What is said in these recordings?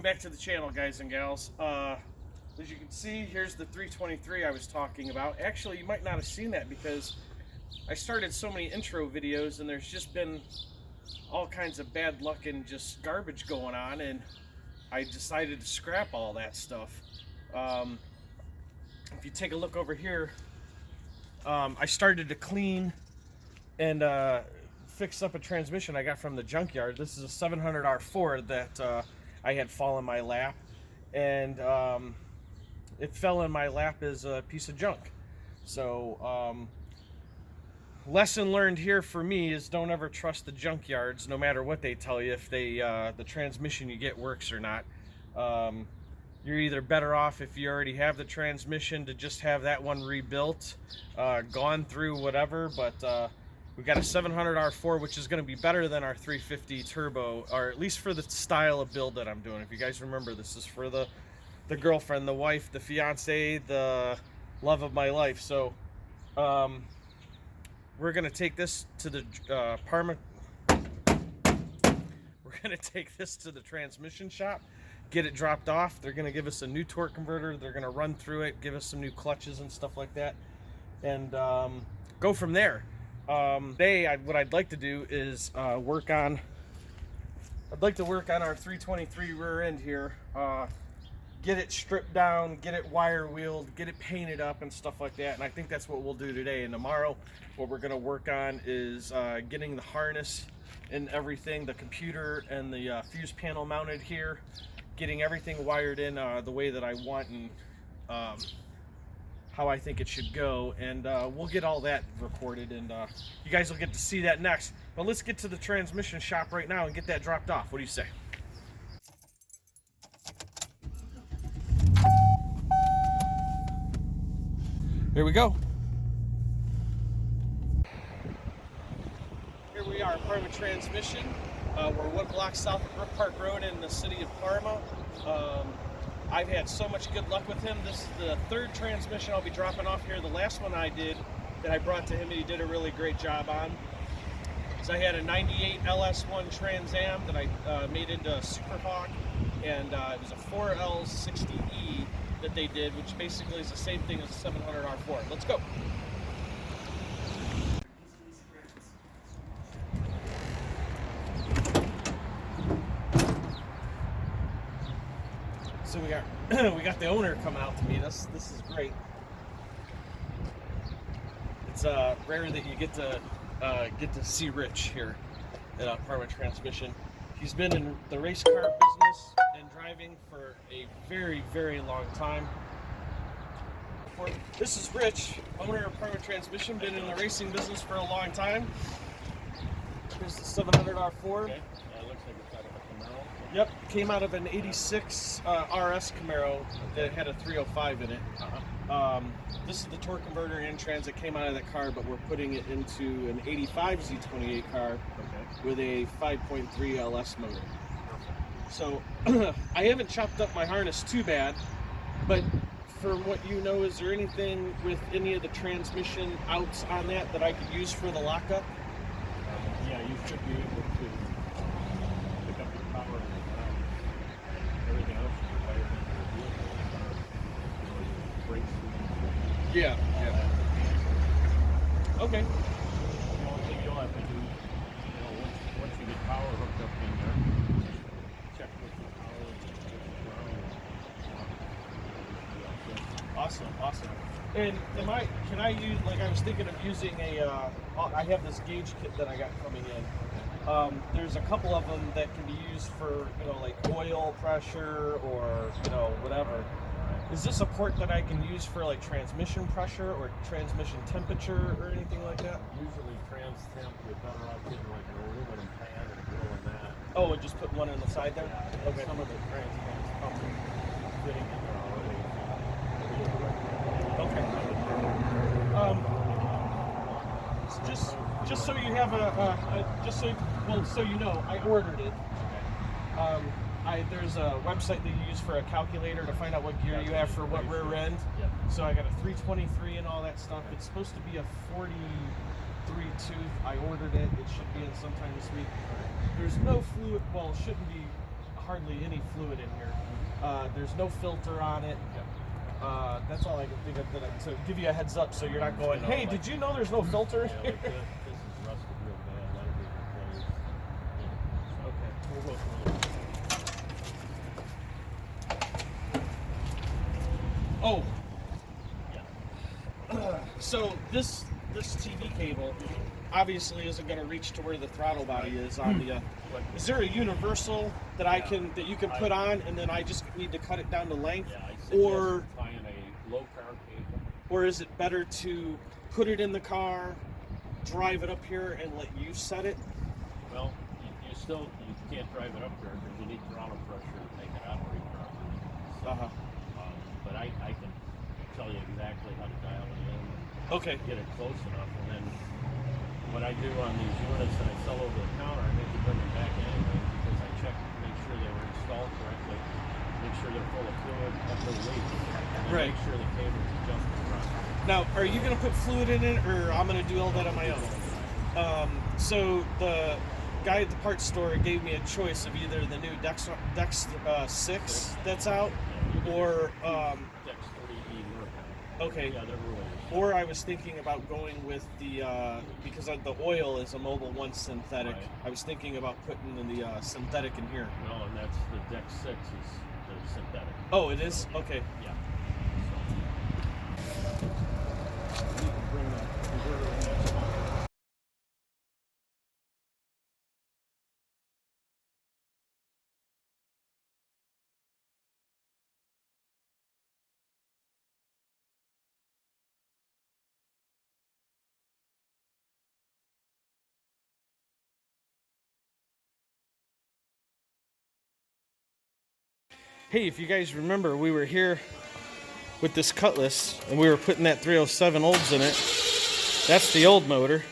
back to the channel, guys and gals. As you can see, here's the 323 I was talking about. Actually, you might not have seen that because I started so many intro videos and there's just been all kinds of bad luck and just garbage going on, and I decided to scrap all that stuff. If you take a look over here, I started to clean and fix up a transmission I got from the junkyard. This is a 700R Ford that I had fall in my lap, and it fell in my lap as a piece of junk. So lesson learned here for me is don't ever trust the junkyards, no matter what they tell you, if they the transmission you get works or not. You're either better off, if you already have the transmission, to just have that one rebuilt, gone through whatever. But we've got a 700R Ford, which is going to be better than our 350 turbo, or at least for the style of build that I'm doing. If you guys remember, this is for the girlfriend, the wife, the fiance, the love of my life. So we're going to take this to the we're going to take this to the transmission shop, get it dropped off. They're going to give us a new torque converter. They're going to run through it, give us some new clutches and stuff like that, and go from there. Today, what I'd like to do is work on our 323 rear end here, get it stripped down, get it wire wheeled, get it painted up and stuff like that. And I think that's what we'll do today. And tomorrow, what we're going to work on is getting the harness and everything, the computer and the fuse panel mounted here, getting everything wired in the way that I want and how I think it should go. And we'll get all that recorded, and you guys will get to see that next. But let's get to the transmission shop right now and get that dropped off. What do you say? Here we go. Here we are, Parma Transmission. We're 1 block south of Brook Park Road in the city of Parma. I've had so much good luck with him. This is the 3rd transmission I'll be dropping off here. The last one I did that I brought to him and he did a really great job on. So I had a 98 LS1 Trans Am that I made into a Super Hawk, and it was a 4L60E that they did, which basically is the same thing as a 700R Ford. Let's go. So we got the owner coming out to meet us. This is great. It's rare that you get to see Rich here at Parma Transmission. He's been in the race car business and driving for a very, very long time. This is Rich, owner of Parma Transmission, been in the racing business for a long time. Here's the 700R Ford. Okay. Looks like it's out of a Camaro. Yep, came out of an 86 RS Camaro that had a 305 in it. This is the torque converter and trans that came out of that car, but we're putting it into an 85 Z28 car with a 5.3 LS motor. So I haven't chopped up my harness too bad, but from what you know, is there anything with any of the transmission outs on that that I could use for the lockup? Yeah, you should be able to pick up your power and everything else should be wired into the vehicle. Brakes. Yeah. Okay. The only thing you'll have to do, once you get power hooked up in there, check with the power and Awesome. And can I use, like, I was thinking of using I have this gauge kit that I got coming in. There's a couple of them that can be used for, like oil pressure or, whatever. Is this a port that I can use for like transmission pressure or transmission temperature or anything like that? usually trans temp, you're better off getting like an aluminum pan and grilling that. Oh, and just put one on the side there? Okay. Some of the trans temps come fitting in there already. Okay. Just so you have so you know, I ordered it. There's a website that you use for a calculator to find out what gear you have for what rear end. Yeah. So I got a 323 and all that stuff. It's supposed to be a 43 tooth. I ordered it. It should be in sometime this week. There's no fluid. Well, it shouldn't be hardly any fluid in here. There's no filter on it. That's all I can think of to give you a heads up, so you're not going, hey, did you know there's no filter in here? Like this is rusted real bad. That'll be replaced. Yeah. Okay, we'll go through it. Oh, so this TV cable obviously isn't going to reach to where the throttle body is on the. Is there a universal that that you can put on, and then I just need to cut it down to length, Yeah, I or applying a low power cable. or is it better to put it in the car, drive it up here, and let you set it? Well, you can't drive it up there because you need throttle pressure to make it operate properly. So, but I can tell you exactly how to dial it in. Okay. Get it close enough, and then what I do on these units that I sell over the counter, I make you bring them back anyway because I check to make sure they were installed correctly, make sure they're full of fluid, up their weight, and Right. make sure the cable's adjusted properly. Now, are you going to put fluid in it, or I'm going to do all that on my own? So the guy at the parts store gave me a choice of either the new Dex 6 that's out, or Dex 3E Mercury. okay. Yeah, they're really. Or I was thinking about going with the because the oil is a Mobil 1 synthetic. Right. I was thinking about putting in the synthetic in here. No, and that's the Dex 6 is the synthetic. Oh, it is? Okay. Yeah. So, you can bring the converter in that spot. Hey, if you guys remember, we were here with this Cutlass, and we were putting that 307 olds in it. That's the old motor.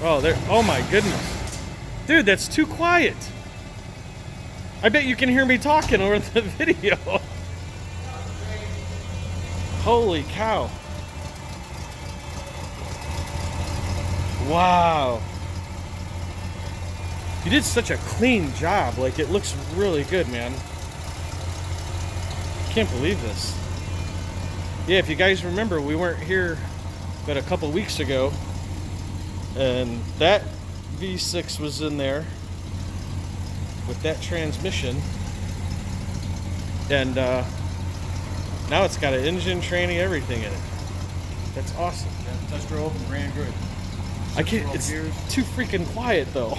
Oh, there! Oh my goodness, dude, that's too quiet. I bet you can hear me talking over the video. Holy cow! Wow. You did such a clean job. Like, it looks really good, man. Can't believe this. Yeah, if you guys remember, we weren't here but a couple weeks ago, and that V6 was in there with that transmission, and now it's got an engine, tranny, everything in it. That's awesome. Yeah, test drove and ran good. I can't. It's too freaking quiet though.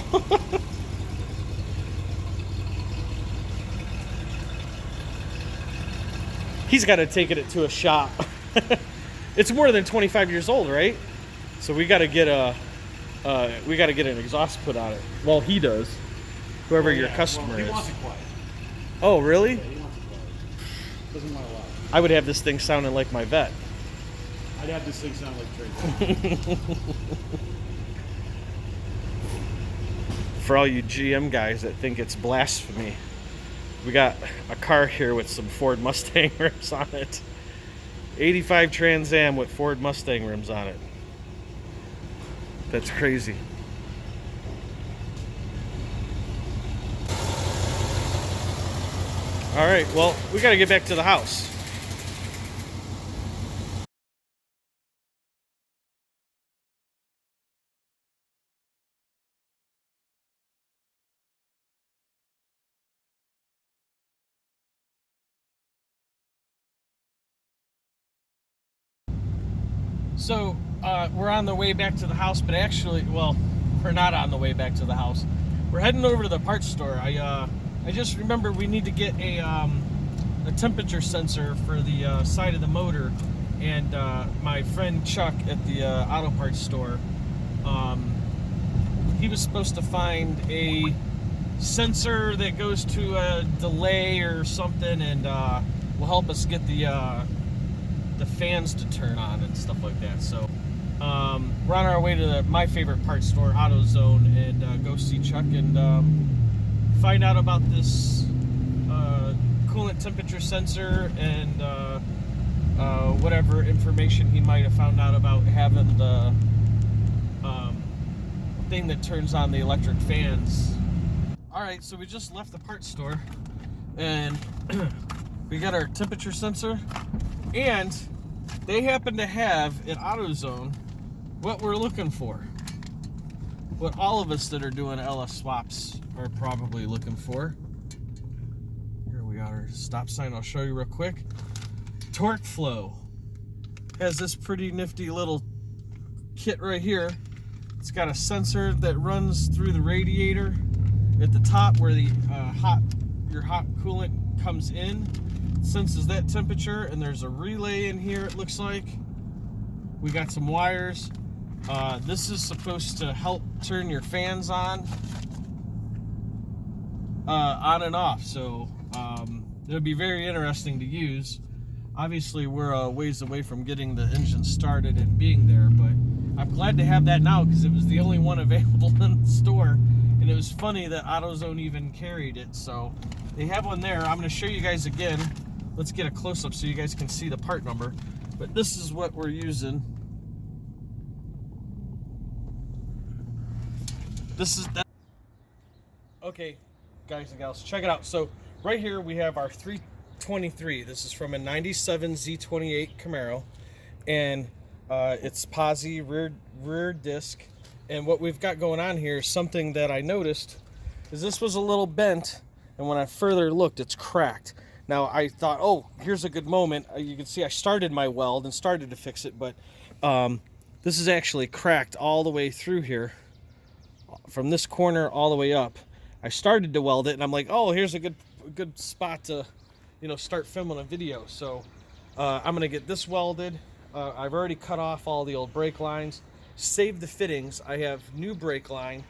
He's got to take it to a shop. It's more than 25 years old, right? So we got to get an exhaust put on it. Well, he does. Whoever your customer He is. wants it quiet. Oh, really? Yeah, he wants it quiet. Doesn't want it loud. I would have this thing sounding like my vet. I'd have this thing sound like Tracy. For all you GM guys that think it's blasphemy, we got a car here with some Ford Mustang rims on it. 85 Trans Am with Ford Mustang rims on it. That's crazy. All right, well, we got to get back to the house. So we're on the way back to the house, but actually, well, we're not on the way back to the house. We're heading over to the parts store. I just remember we need to get a temperature sensor for the side of the motor, and my friend Chuck at the auto parts store, he was supposed to find a sensor that goes to a delay or something, and will help us get the fans to turn on and stuff like that. So we're on our way to my favorite parts store, AutoZone, and go see Chuck and find out about this coolant temperature sensor and whatever information he might have found out about having the thing that turns on the electric fans. All right, so we just left the parts store, and we got our temperature sensor, and they happen to have at AutoZone what we're looking for. What all of us that are doing LS swaps are probably looking for. Here we got our stop sign. I'll show you real quick. Torque flow has this pretty nifty little kit right here. It's got a sensor that runs through the radiator at the top where the your hot coolant comes in. It senses that temperature, and there's a relay in here. It looks like we got some wires. This is supposed to help turn your fans on and off. So it'll be very interesting to use. Obviously, we're a ways away from getting the engine started and being there, but I'm glad to have that now because it was the only one available in the store. And it was funny that AutoZone even carried it. So they have one there. I'm going to show you guys again. Let's get a close-up so you guys can see the part number. But this is what we're using. This is that. Okay, guys and gals, check it out. So right here we have our 323. This is from a 97 Z28 Camaro, and it's posi rear disc. And what we've got going on here is something that I noticed is this was a little bent, and when I further looked, it's cracked. Now I thought, oh, here's a good moment. You can see I started my weld and started to fix it, but this is actually cracked all the way through here. From this corner all the way up. I started to weld it, and I'm like, oh, here's a good spot to, start filming a video. So I'm gonna get this welded. I've already cut off all the old brake lines, saved the fittings. I have new brake line,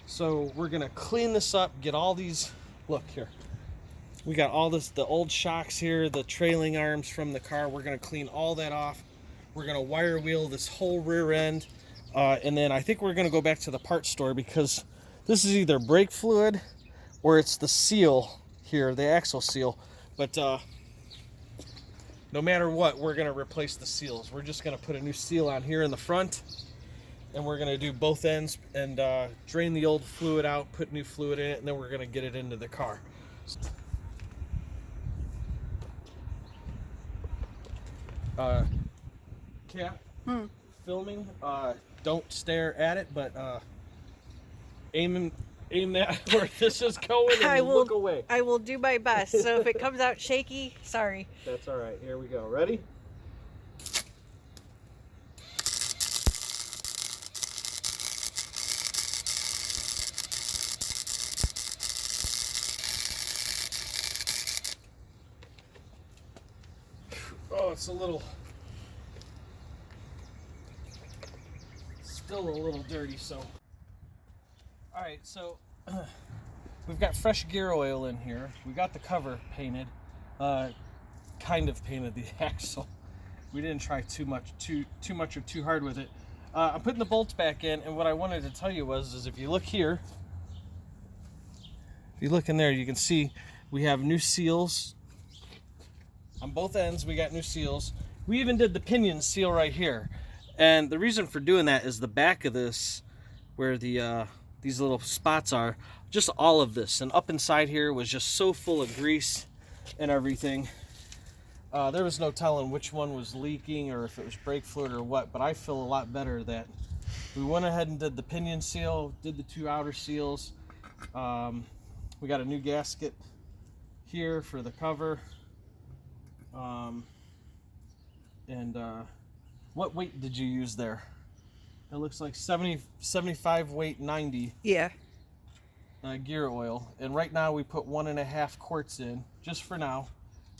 so we're gonna clean this up, get all these. Look here, we got all this, the old shocks here, the trailing arms from the car. We're gonna clean all that off. We're gonna wire wheel this whole rear end. And then I think we're going to go back to the parts store because this is either brake fluid or it's the seal here, the axle seal. But no matter what, we're going to replace the seals. We're just going to put a new seal on here in the front, and we're going to do both ends and drain the old fluid out, put new fluid in it, and then we're going to get it into the car. Cat, filming. Don't stare at it, but aim that where this is going and look away. I will do my best. So if it comes out shaky, sorry. That's all right. Here we go. Ready? Oh, it's still a little dirty, so. All right, so we've got fresh gear oil in here. We got the cover painted, kind of painted the axle. We didn't try too much or too hard with it. I'm putting the bolts back in, and what I wanted to tell you is if you look here, if you look in there, you can see we have new seals on both ends. We got new seals. We even did the pinion seal right here. And the reason for doing that is the back of this, where the these little spots are, just all of this. And up inside here was just so full of grease and everything. There was no telling which one was leaking or if it was brake fluid or what, but I feel a lot better that we went ahead and did the pinion seal, did the two outer seals. We got a new gasket here for the cover. What weight did you use there? It looks like 75 weight 90. Yeah. Gear oil. And right now we put 1.5 quarts in, just for now.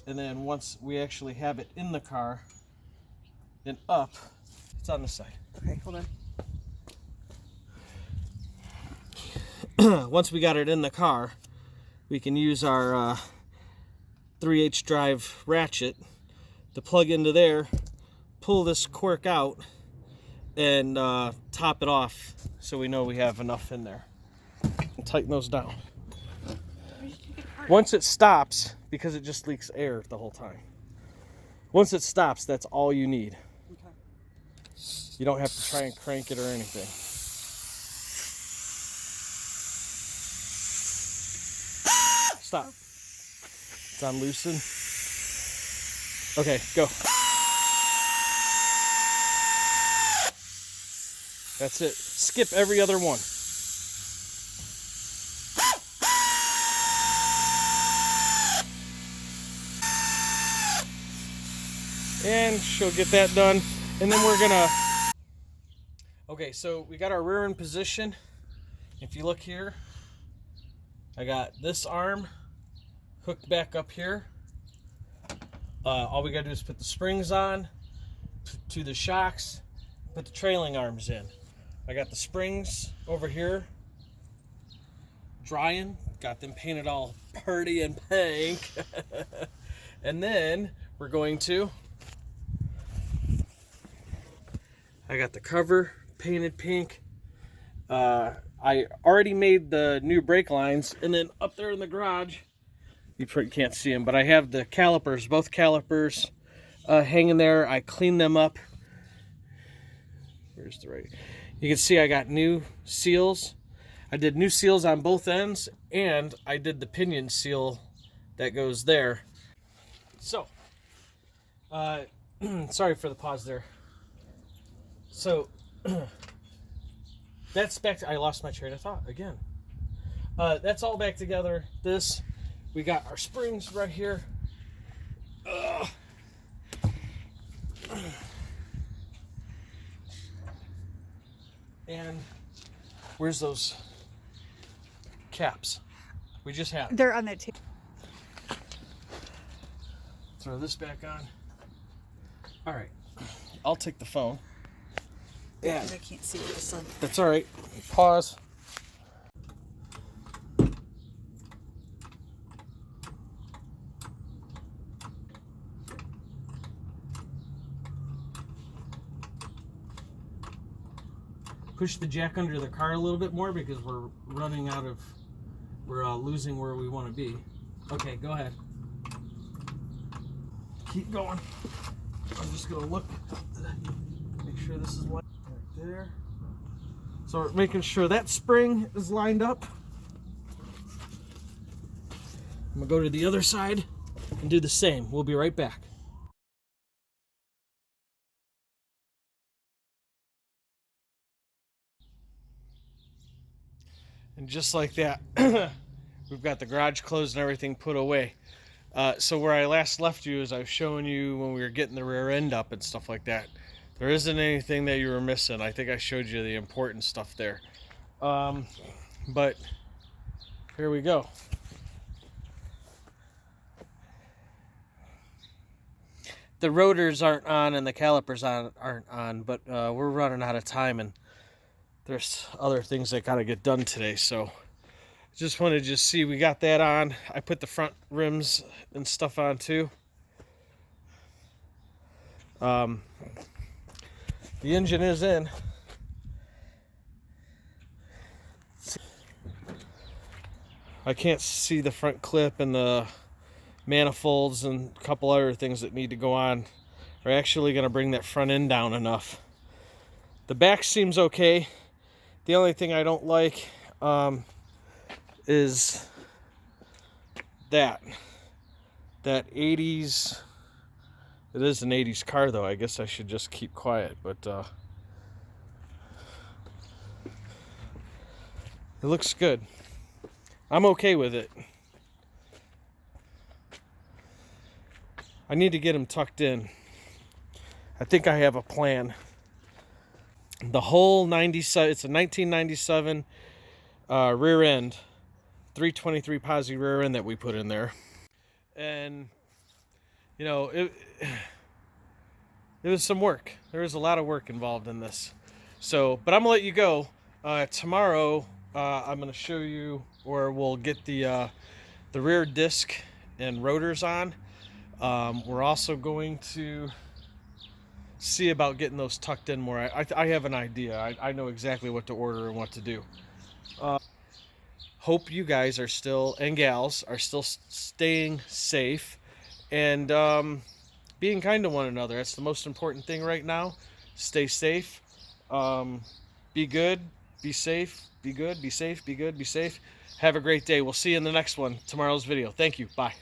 And then once we actually have it in the car and up, it's on the side. Okay, hold on. Once we got it in the car, we can use our 3/8 drive ratchet to plug into there, pull this cork out, and top it off so we know we have enough in there. And tighten those down. Once it stops, because it just leaks air the whole time. Once it stops, that's all you need. Okay. You don't have to try and crank it or anything. Stop. It's on loosen. Okay, go. That's it. Skip every other one. And she'll get that done. And then we're gonna... Okay, so we got our rear end position. If you look here, I got this arm hooked back up here. All we gotta do is put the springs on to the shocks, put the trailing arms in. I got the springs over here drying, got them painted all pretty and pink. And then we're going to, I got the cover painted pink. I already made the new brake lines, and then up there in the garage, you can't see them, but I have the calipers, both calipers hanging there. I cleaned them up. Where's the right? You can see I got new seals. I did new seals on both ends, and I did the pinion seal that goes there. So, sorry for the pause there. So, that's back to, I lost my train of thought again. That's all back together. This, we got our springs right here. And where's those caps? We just have. They're on that table. Throw this back on. All right, I'll take the phone. Yeah, I can't see with the sun. that's all right. Pause. Push the jack under the car a little bit more because we're running out of, we're losing where we want to be. Okay, go ahead. Keep going. I'm just gonna look, make sure this is lined right there. So we're making sure that spring is lined up. I'm gonna go to the other side and do the same. We'll be right back. And just like that, we've got the garage closed and everything put away. So where I last left you is I was showing you when we were getting the rear end up and stuff like that. There isn't anything that you were missing. I think I showed you the important stuff there. But here we go. The rotors aren't on and the calipers aren't on, but we're running out of time and there's other things that gotta get done today. So just wanted to see we got that on. I put the front rims and stuff on too. The engine is in. I can't see the front clip and the manifolds and a couple other things that need to go on. We're actually going to bring that front end down enough. The back seems okay. The only thing I don't like is that 80s. It is an 80s car though. I guess I should just keep quiet, but it looks good. I'm okay with it. I need to get them tucked in. I think I have a plan. The whole 97, it's a 1997 rear end, 323 posi rear end that we put in there. And, you know, it was some work. There was a lot of work involved in this. So, but I'm gonna let you go. Tomorrow, I'm gonna show you, or we'll get the rear disc and rotors on. We're also going to see about getting those tucked in more. I have an idea. I know exactly what to order and what to do. Hope you guys are still, and gals, are still staying safe and being kind to one another. That's the most important thing right now. Stay safe. Be good. Be safe, be good, be safe, be good, be safe. Have a great day. We'll see you in the next one, tomorrow's video. Thank you. Bye.